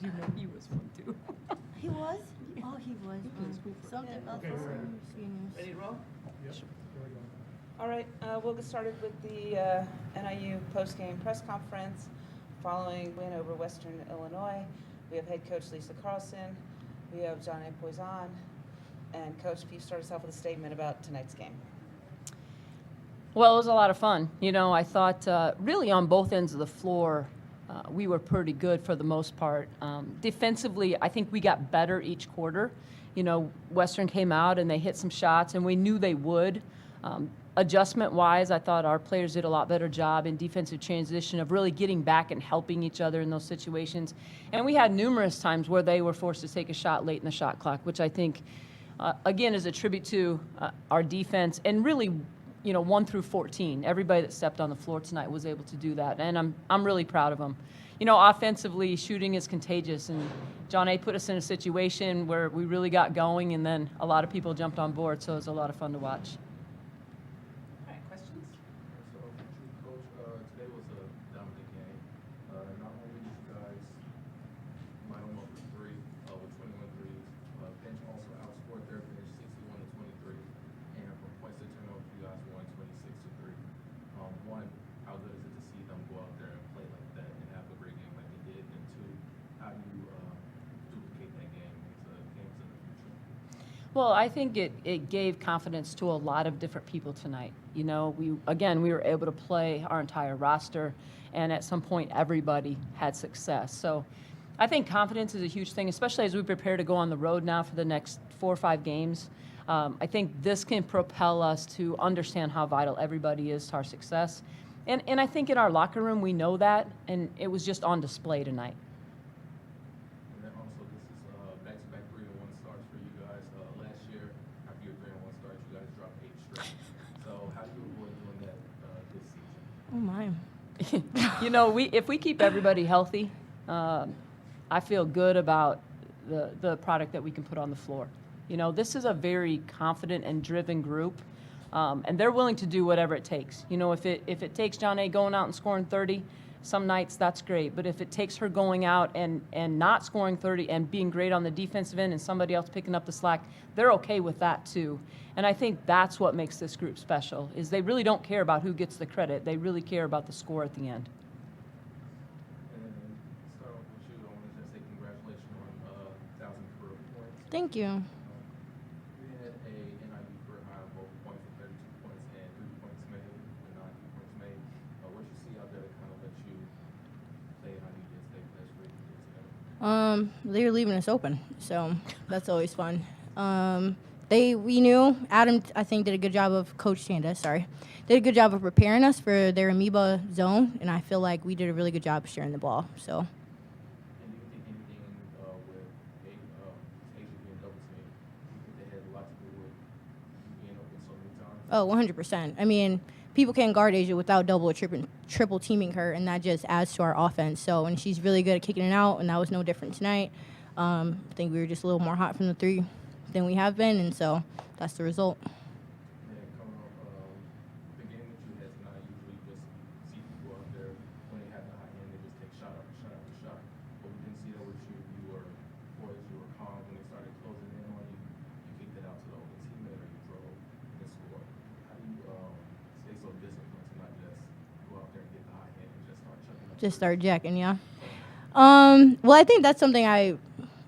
You know he was one too. He was? Oh, he was. Something else. Okay, we're ready. Ready to roll? Yep. Here we go. All right, we'll get started with the NIU post-game press conference following win over Western Illinois. We have head coach Lisa Carlsen, we have John A. Poison, and Coach P start us off with a statement about tonight's game. Well, it was a lot of fun. You know, I thought really on both ends of the floor, we were pretty good for the most part. Defensively, I think we got better each quarter. You know, Western came out and they hit some shots, and we knew they would. Adjustment-wise, I thought our players did a lot better job in defensive transition of really getting back and helping each other in those situations. And we had numerous times where they were forced to take a shot late in the shot clock, which I think, again, is a tribute to our defense and really, you know, 1 through 14. Everybody that stepped on the floor tonight was able to do that, and I'm really proud of them. You know, offensively, shooting is contagious, and John A. put us in a situation where we really got going, and then a lot of people jumped on board, so it was a lot of fun to watch. All right, questions? So, Coach, today was a dominant game. Not only did you guys line them up for three with 21 threes, bench also outscored their bench 61-23, and from points to turnover, you guys won 26-3. One, how good is it to see them go out there and play like that and have a great game like they did? And two, how do you duplicate that game into games in the future? Well, I think it gave confidence to a lot of different people tonight. You know, we were able to play our entire roster, and at some point everybody had success. So I think confidence is a huge thing, especially as we prepare to go on the road now for the next 4 or 5 games. I think this can propel us to understand how vital everybody is to our success. And I think in our locker room we know that, and it was just on display tonight. And then also, this is back-to-back 3-1 starts for you guys. Last year, after your 3-1 starts, you guys dropped 8 straight. So how do you avoid doing that this season? Oh, my. You know, if we keep everybody healthy, I feel good about the product that we can put on the floor. You know, this is a very confident and driven group, and they're willing to do whatever it takes. You know, if it takes John A. going out and scoring 30, some nights that's great. But if it takes her going out and not scoring 30 and being great on the defensive end and somebody else picking up the slack, they're okay with that too. And I think that's what makes this group special, is they really don't care about who gets the credit. They really care about the score at the end. And start off with you. I want to just say congratulations on 1,000 career points. Thank you. We had a NIU career high of both points with 32 points and 3 points made, and 9 points made. What you see out there that kind of let you play how you did stay last week? They were leaving us open, so that's always fun. We knew Adam, I think, did a good job of Coach Tanda, did a good job of preparing us for their amoeba zone, and I feel like we did a really good job sharing the ball. So. And do you think anything with Asia being double teamed, you think they had a lot to do with you being open so many times? Oh, 100%. I mean, people can't guard Asia without double or triple teaming her, and that just adds to our offense. So, and she's really good at kicking it out, and that was no different tonight. I think we were just a little more hot from the three than we have been, and so that's the result. And coming off the game that you had tonight, usually just see people out there when they have the high end, they just take shot after shot after shot. But we didn't see that with you. You were poised, you were calm when they started closing in on you. You kicked it out to the open teammate, or you drove and scored. How do you stay so disciplined to not just go out there and get the high end and just start chucking up? Just start jacking, yeah. Well, I think that's something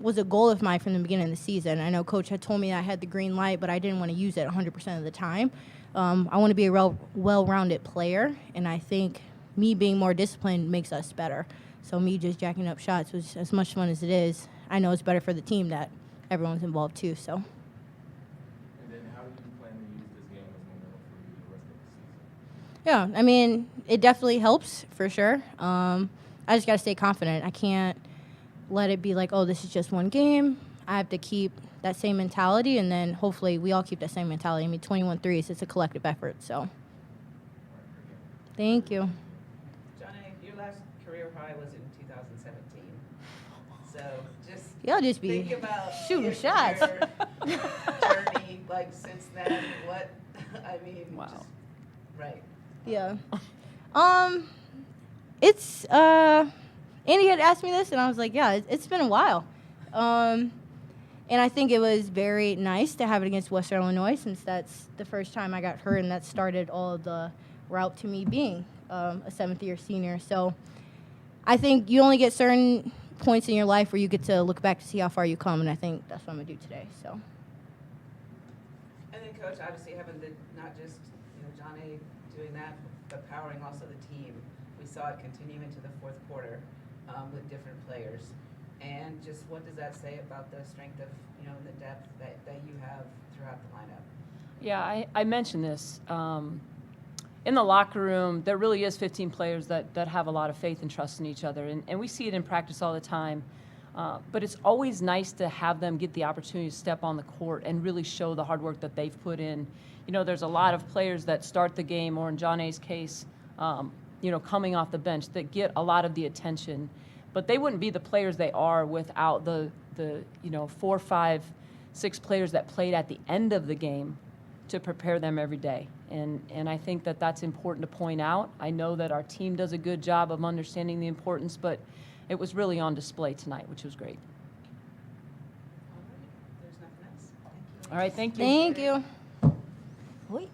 was a goal of mine from the beginning of the season. I know Coach had told me I had the green light, but I didn't want to use it 100% of the time. I want to be a well-rounded player, and I think me being more disciplined makes us better. So me just jacking up shots was as much fun as it is. I know it's better for the team that everyone's involved too. So. And then how do you plan to use this game as momentum for you the rest of the season? Yeah, I mean, it definitely helps for sure. I just got to stay confident. I can't let it be like, oh, this is just one game. I have to keep that same mentality, and then hopefully we all keep that same mentality. I mean, 21 threes, it's a collective effort, so. Thank you. John A., your last career high was in 2017. So Y'all just be think about shooting your shots. journey, like, since then, what, I mean, Wow. just, right. Yeah. Andy had asked me this, and I was like, yeah, it's been a while. And I think it was very nice to have it against Western Illinois, since that's the first time I got hurt, and that started all of the route to me being a seventh-year senior. So I think you only get certain points in your life where you get to look back to see how far you come, and I think that's what I'm going to do today. So. And then, Coach, obviously having not just John A. doing that, but powering also the team. We saw it continue into the fourth quarter with different players. And just what does that say about the strength of, and the depth that you have throughout the lineup? Yeah, I mentioned this. In the locker room, there really is 15 players that have a lot of faith and trust in each other. And we see it in practice all the time. But it's always nice to have them get the opportunity to step on the court and really show the hard work that they've put in. There's a lot of players that start the game, or in John A.'s case, coming off the bench, that get a lot of the attention. But they wouldn't be the players they are without the 4, 5, 6 players that played at the end of the game to prepare them every day. And I think that that's important to point out. I know that our team does a good job of understanding the importance, but it was really on display tonight, which was great. All right, there's nothing else. Thank you. All right, thank you. Thank you. Wait.